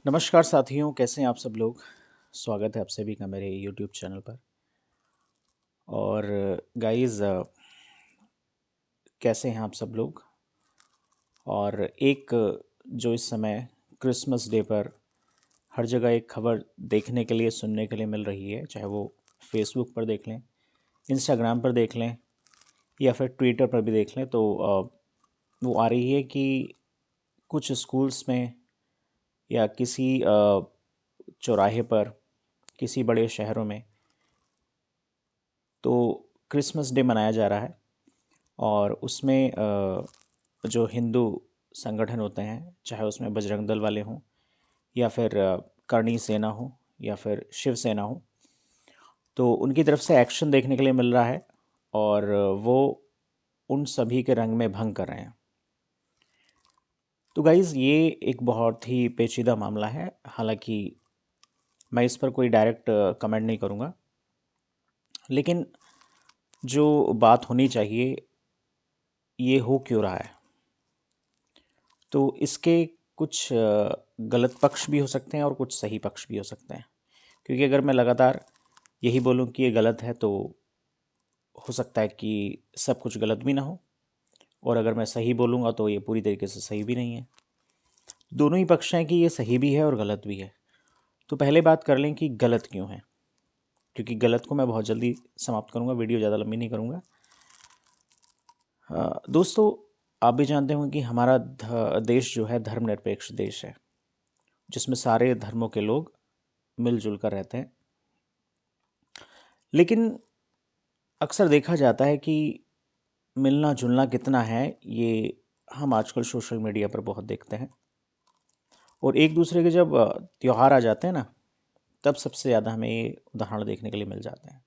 नमस्कार साथियों, कैसे हैं आप सब लोग। स्वागत है आप सभी का मेरे यूट्यूब चैनल पर। और गाइस, कैसे हैं आप सब लोग। और एक जो इस समय क्रिसमस डे पर हर जगह एक खबर देखने के लिए सुनने के लिए मिल रही है, चाहे वो फेसबुक पर देख लें, इंस्टाग्राम पर देख लें या फिर ट्विटर पर भी देख लें, तो वो आ रही है कि कुछ स्कूल्स में या किसी चौराहे पर, किसी बड़े शहरों में तो क्रिसमस डे मनाया जा रहा है। और उसमें जो हिंदू संगठन होते हैं, चाहे उसमें बजरंग दल वाले हों या फिर करणी सेना हो या फिर शिव सेना हो, तो उनकी तरफ से एक्शन देखने के लिए मिल रहा है। और वो उन सभी के रंग में भंग कर रहे हैं। तो गाइज़, ये एक बहुत ही पेचीदा मामला है। हालांकि मैं इस पर कोई डायरेक्ट कमेंट नहीं करूँगा, लेकिन जो बात होनी चाहिए ये हो क्यों रहा है। तो इसके कुछ गलत पक्ष भी हो सकते हैं और कुछ सही पक्ष भी हो सकते हैं। क्योंकि अगर मैं लगातार यही बोलूं कि ये गलत है, तो हो सकता है कि सब कुछ गलत भी ना हो, और अगर मैं सही बोलूँगा तो ये पूरी तरीके से सही भी नहीं है। दोनों ही पक्ष हैं कि ये सही भी है और गलत भी है। तो पहले बात कर लें कि गलत क्यों है, क्योंकि गलत को मैं बहुत जल्दी समाप्त करूँगा, वीडियो ज़्यादा लंबी नहीं करूँगा। दोस्तों, आप भी जानते होंगे कि हमारा देश जो है धर्मनिरपेक्ष देश है, जिसमें सारे धर्मों के लोग मिलजुल कर रहते हैं। लेकिन अक्सर देखा जाता है कि मिलना जुलना कितना है, ये हम आजकल सोशल मीडिया पर बहुत देखते हैं। और एक दूसरे के जब त्यौहार आ जाते हैं ना, तब सबसे ज़्यादा हमें ये उदाहरण देखने के लिए मिल जाते हैं।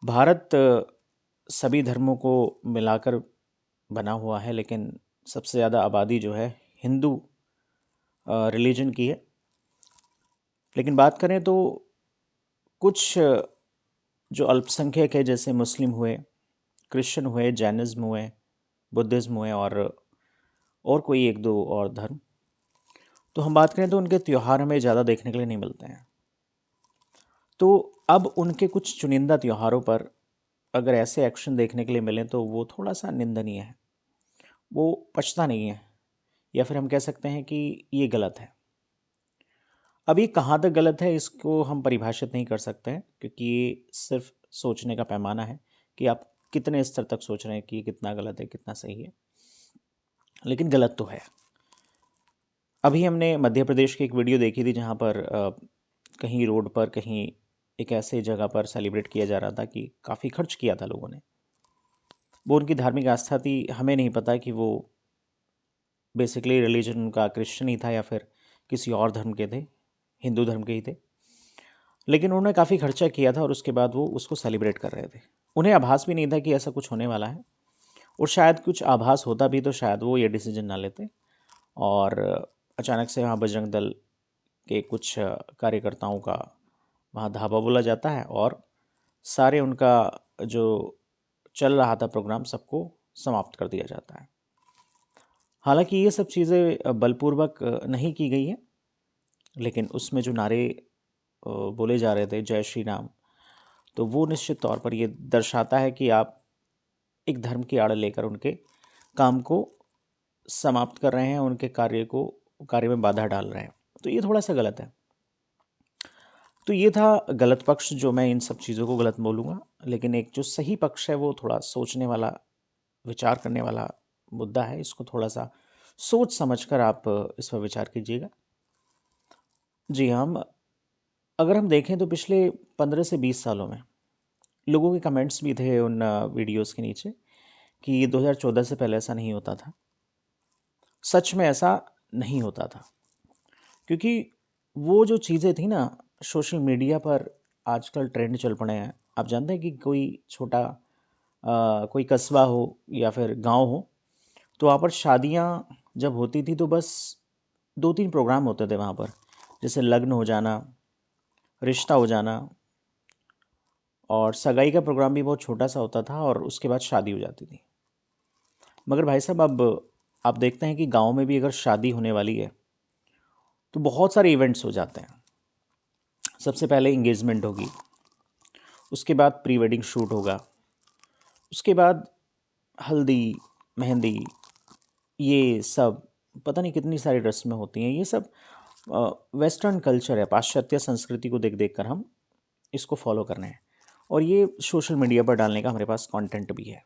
भारत सभी धर्मों को मिलाकर बना हुआ है, लेकिन सबसे ज़्यादा आबादी जो है हिंदू रिलीजन की है। लेकिन बात करें तो कुछ जो अल्पसंख्यक है, जैसे मुस्लिम हुए, क्रिश्चियन हुए, जैनिज़्म हुए, बुद्धिज़्म हुए और कोई एक दो और धर्म, तो हम बात करें तो उनके त्यौहार हमें ज़्यादा देखने के लिए नहीं मिलते हैं। तो अब उनके कुछ चुनिंदा त्योहारों पर अगर ऐसे एक्शन देखने के लिए मिलें तो वो थोड़ा सा निंदनीय है, वो पछता नहीं है, या फिर हम कह सकते हैं कि ये गलत है। अब ये कहाँ तक गलत है इसको हम परिभाषित नहीं कर सकते हैं, क्योंकि ये सिर्फ सोचने का पैमाना है कि आप कितने स्तर तक सोच रहे हैं कि ये कितना गलत है, कितना सही है। लेकिन गलत तो है। अभी हमने मध्य प्रदेश की एक वीडियो देखी थी, जहाँ पर कहीं रोड पर, कहीं एक ऐसे जगह पर सेलिब्रेट किया जा रहा था कि काफ़ी खर्च किया था लोगों ने। वो उनकी धार्मिक आस्था थी, हमें नहीं पता कि वो बेसिकली रिलीजन उनका क्रिश्चियन ही था या फिर किसी और धर्म के थे, हिंदू धर्म के ही थे। लेकिन उन्होंने काफ़ी खर्चा किया था और उसके बाद वो उसको सेलिब्रेट कर रहे थे। उन्हें आभास भी नहीं था कि ऐसा कुछ होने वाला है, और शायद कुछ आभास होता भी तो शायद वो ये डिसीजन ना लेते। और अचानक से वहाँ बजरंग दल के कुछ कार्यकर्ताओं का वहाँ धावा बोला जाता है और सारे उनका जो चल रहा था प्रोग्राम, सबको समाप्त कर दिया जाता है। हालांकि ये सब चीज़ें बलपूर्वक नहीं की गई हैं, लेकिन उसमें जो नारे बोले जा रहे थे, जय श्री राम, तो वो निश्चित तौर पर ये दर्शाता है कि आप एक धर्म की आड़ लेकर उनके काम को समाप्त कर रहे हैं, उनके कार्य में बाधा डाल रहे हैं। तो ये थोड़ा सा गलत है। तो ये था गलत पक्ष, जो मैं इन सब चीज़ों को गलत बोलूँगा। लेकिन एक जो सही पक्ष है वो थोड़ा सोचने वाला, विचार करने वाला मुद्दा है। इसको थोड़ा सा सोच समझ कर आप इस पर विचार कीजिएगा। जी, अगर हम देखें तो पिछले 15 से 20 सालों में लोगों के कमेंट्स भी थे उन वीडियोस के नीचे कि 2014 से पहले ऐसा नहीं होता था। सच में ऐसा नहीं होता था, क्योंकि वो जो चीज़ें थी ना, सोशल मीडिया पर आजकल ट्रेंड चल पड़े हैं। आप जानते हैं कि कोई छोटा कोई कस्बा हो या फिर गांव हो, तो वहाँ पर शादियाँ जब होती थी तो बस 2-3 प्रोग्राम होते थे वहाँ पर, जैसे लग्न हो जाना, रिश्ता हो जाना, और सगाई का प्रोग्राम भी बहुत छोटा सा होता था, और उसके बाद शादी हो जाती थी। मगर भाई साहब, अब आप देखते हैं कि गांव में भी अगर शादी होने वाली है तो बहुत सारे इवेंट्स हो जाते हैं। सबसे पहले इंगेजमेंट होगी, उसके बाद प्री वेडिंग शूट होगा, उसके बाद हल्दी, मेहंदी, ये सब पता नहीं कितनी सारी रस्में होती हैं। ये सब वेस्टर्न कल्चर है, पाश्चात्य संस्कृति को देख देख कर हम इसको फॉलो कर रहे हैं, और ये सोशल मीडिया पर डालने का हमारे पास कंटेंट भी है।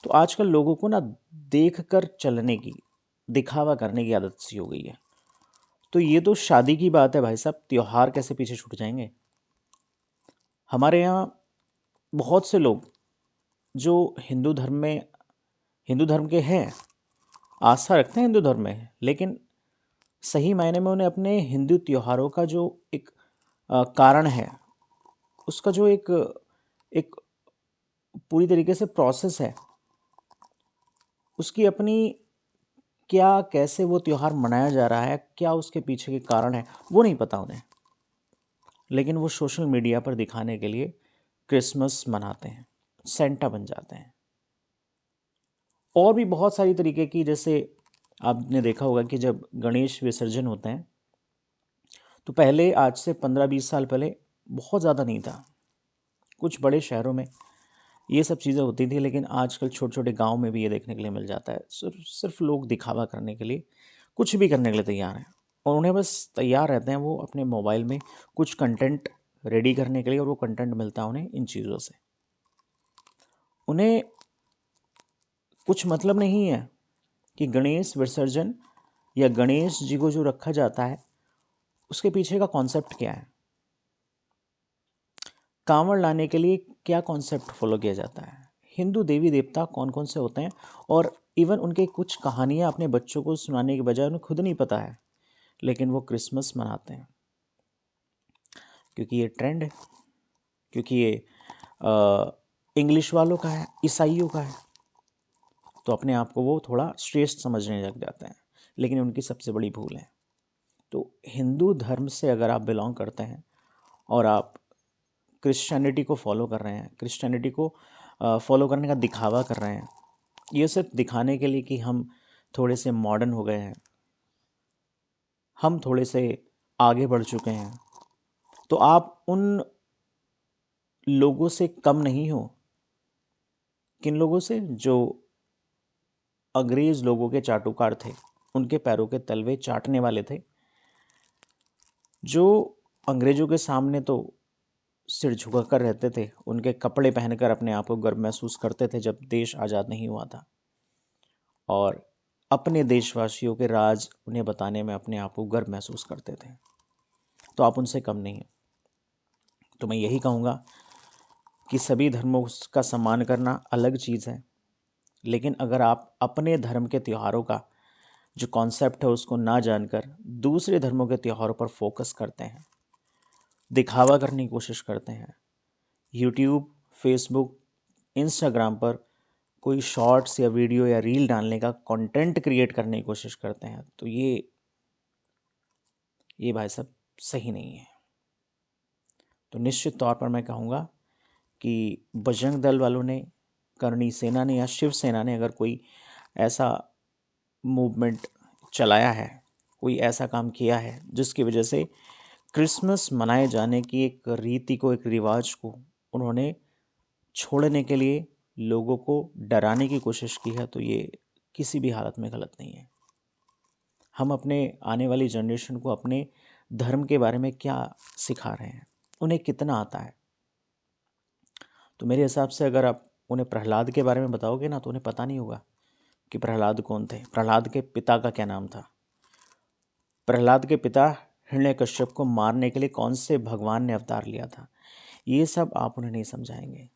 तो आजकल लोगों को ना देख कर चलने की, दिखावा करने की आदत सी हो गई है। तो ये तो शादी की बात है भाई साहब, त्योहार कैसे पीछे छूट जाएंगे। हमारे यहाँ बहुत से लोग जो हिंदू धर्म के हैं, आस्था रखते हैं हिंदू धर्म में, लेकिन सही मायने में उन्हें अपने हिंदू त्योहारों का जो एक कारण है, उसका जो एक एक पूरी तरीके से प्रोसेस है, उसकी अपनी क्या, कैसे वो त्यौहार मनाया जा रहा है, क्या उसके पीछे के कारण है, वो नहीं पता उन्हें। लेकिन वो सोशल मीडिया पर दिखाने के लिए क्रिसमस मनाते हैं, सेंटा बन जाते हैं। और भी बहुत सारी तरीके की, जैसे आपने देखा होगा कि जब गणेश विसर्जन होते हैं तो पहले, आज से 15-20 साल पहले बहुत ज़्यादा नहीं था, कुछ बड़े शहरों में ये सब चीज़ें होती थी, लेकिन आजकल छोटे छोटे गांव में भी ये देखने के लिए मिल जाता है। सिर्फ सिर्फ लोग दिखावा करने के लिए कुछ भी करने के लिए तैयार हैं, और उन्हें बस तैयार रहते हैं वो अपने मोबाइल में कुछ कंटेंट रेडी करने के लिए, और वो कंटेंट मिलता है उन्हें इन चीज़ों से। उन्हें कुछ मतलब नहीं है कि गणेश विसर्जन या गणेश जी को जो रखा जाता है उसके पीछे का कॉन्सेप्ट क्या है, कांवड़ लाने के लिए क्या कॉन्सेप्ट फॉलो किया जाता है, हिंदू देवी देवता कौन कौन से होते हैं, और इवन उनके कुछ कहानियाँ अपने बच्चों को सुनाने के बजाय उन्हें खुद नहीं पता है, लेकिन वो क्रिसमस मनाते हैं क्योंकि ये ट्रेंड है, क्योंकि ये इंग्लिश वालों का है, ईसाइयों का है, तो अपने आप को वो थोड़ा श्रेष्ठ समझने लग जाते हैं, लेकिन उनकी सबसे बड़ी भूल है। तो हिंदू धर्म से अगर आप बिलोंग करते हैं और आप क्रिश्चियनिटी को फॉलो कर रहे हैं, क्रिश्चियनिटी को फॉलो करने का दिखावा कर रहे हैं, ये सिर्फ दिखाने के लिए कि हम थोड़े से मॉडर्न हो गए हैं, हम थोड़े से आगे बढ़ चुके हैं, तो आप उन लोगों से कम नहीं हो। किन लोगों से? जो अंग्रेज लोगों के चाटुकार थे, उनके पैरों के तलवे चाटने वाले थे, जो अंग्रेजों के सामने तो सिर झुका कर रहते थे, उनके कपड़े पहनकर अपने आप को गर्व महसूस करते थे जब देश आज़ाद नहीं हुआ था, और अपने देशवासियों के राज उन्हें बताने में अपने आप को गर्व महसूस करते थे। तो आप उनसे कम नहीं हैं। तो मैं यही कहूँगा कि सभी धर्मों का सम्मान करना अलग चीज़ है, लेकिन अगर आप अपने धर्म के त्योहारों का जो कॉन्सेप्ट है उसको ना जानकर दूसरे धर्मों के त्योहारों पर फोकस करते हैं, दिखावा करने की कोशिश करते हैं, यूट्यूब, फेसबुक, इंस्टाग्राम पर कोई शॉर्ट्स या वीडियो या रील डालने का कंटेंट क्रिएट करने की कोशिश करते हैं, तो ये भाई साहब सही नहीं है। तो निश्चित तौर पर मैं कहूँगा कि बजरंग दल वालों ने, करणी सेना ने या शिव सेना ने अगर कोई ऐसा मूवमेंट चलाया है, कोई ऐसा काम किया है जिसकी वजह से क्रिसमस मनाए जाने की एक रीति को, एक रिवाज को उन्होंने छोड़ने के लिए लोगों को डराने की कोशिश की है, तो ये किसी भी हालत में गलत नहीं है। हम अपने आने वाली जनरेशन को अपने धर्म के बारे में क्या सिखा रहे हैं, उन्हें कितना आता है। तो मेरे हिसाब से अगर आप उन्हें प्रहलाद के बारे में बताओगे ना, तो उन्हें पता नहीं होगा कि प्रहलाद कौन थे, प्रहलाद के पिता का क्या नाम था, प्रहलाद के पिता हिरण्यकश्यप को मारने के लिए कौन से भगवान ने अवतार लिया था। ये सब आप उन्हें नहीं समझाएंगे।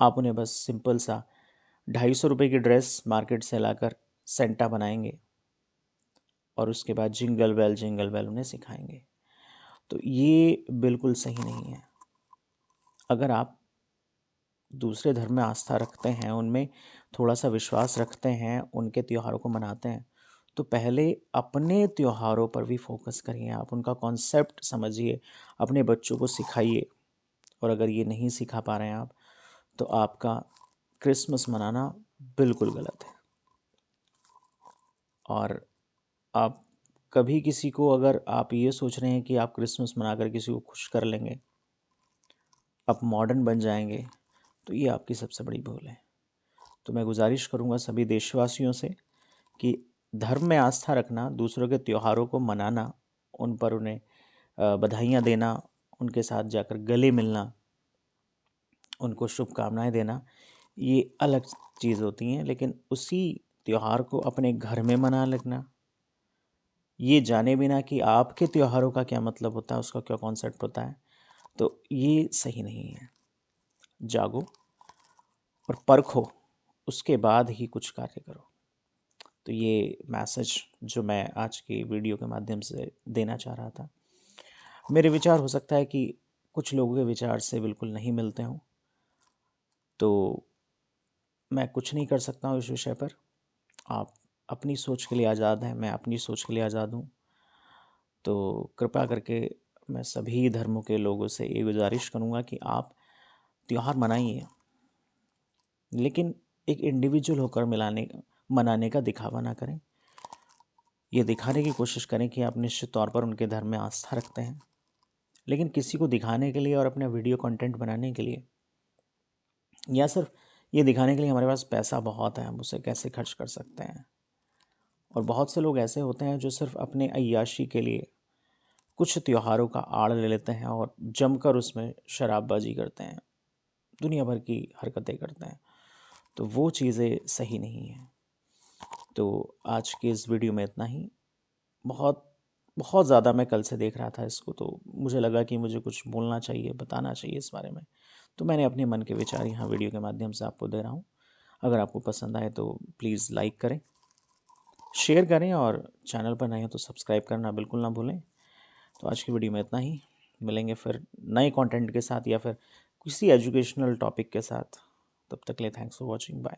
आप उन्हें बस सिंपल सा 250 रुपये की ड्रेस मार्केट से लाकर सेंटा बनाएंगे, और उसके बाद जिंगल बेल उन्हें सिखाएंगे। तो ये बिल्कुल सही नहीं है। अगर आप दूसरे धर्म में आस्था रखते हैं, उनमें थोड़ा सा विश्वास रखते हैं, उनके त्योहारों को मनाते हैं, तो पहले अपने त्योहारों पर भी फोकस करिए, आप उनका कॉन्सेप्ट समझिए, अपने बच्चों को सिखाइए। और अगर ये नहीं सिखा पा रहे हैं आप, तो आपका क्रिसमस मनाना बिल्कुल गलत है। और आप कभी किसी को अगर आप ये सोच रहे हैं कि आप क्रिसमस मनाकर किसी को खुश कर लेंगे, आप मॉडर्न बन जाएंगे, तो ये आपकी सबसे बड़ी भूल है। तो मैं गुजारिश करूँगा सभी देशवासियों से कि धर्म में आस्था रखना, दूसरों के त्योहारों को मनाना, उन पर उन्हें बधाइयाँ देना, उनके साथ जाकर गले मिलना, उनको शुभकामनाएं देना, ये अलग चीज़ होती हैं। लेकिन उसी त्यौहार को अपने घर में मना लगना, ये जाने बिना कि आपके त्योहारों का क्या मतलब होता है, उसका क्या कॉन्सेप्ट होता है, तो ये सही नहीं है। जागो और परखो, उसके बाद ही कुछ कार्य करो। तो ये मैसेज जो मैं आज की वीडियो के माध्यम से देना चाह रहा था, मेरे विचार हो सकता है कि कुछ लोगों के विचार से बिल्कुल नहीं मिलते हों, तो मैं कुछ नहीं कर सकता हूँ इस विषय पर। आप अपनी सोच के लिए आज़ाद हैं, मैं अपनी सोच के लिए आज़ाद हूँ। तो कृपया करके मैं सभी धर्मों के लोगों से ये गुजारिश करूँगा कि आप त्यौहार मनाइए, लेकिन एक इंडिविजुअल होकर मनाने का दिखावा ना करें। ये दिखाने की कोशिश करें कि आप निश्चित तौर पर उनके धर्म में आस्था रखते हैं, लेकिन किसी को दिखाने के लिए और अपने वीडियो कंटेंट बनाने के लिए, या सिर्फ ये दिखाने के लिए हमारे पास पैसा बहुत है, हम उसे कैसे खर्च कर सकते हैं। और बहुत से लोग ऐसे होते हैं जो सिर्फ अपने अय्याशी के लिए कुछ त्योहारों का आड़ ले लेते हैं और जमकर उसमें शराबबाजी करते हैं, दुनिया भर की हरकतें करते हैं। तो वो चीज़ें सही नहीं हैं। तो आज के इस वीडियो में इतना ही। बहुत बहुत ज़्यादा मैं कल से देख रहा था इसको, तो मुझे लगा कि मुझे कुछ बोलना चाहिए, बताना चाहिए इस बारे में। तो मैंने अपने मन के विचार यहाँ वीडियो के माध्यम से आपको दे रहा हूँ। अगर आपको पसंद आए तो प्लीज़ लाइक करें, शेयर करें, और चैनल पर नए हो तो सब्सक्राइब करना बिल्कुल ना भूलें। तो आज की वीडियो में इतना ही। मिलेंगे फिर नए कंटेंट के साथ या फिर किसी एजुकेशनल टॉपिक के साथ। तब तक के लिए थैंक्स फॉर वॉचिंग, बाय।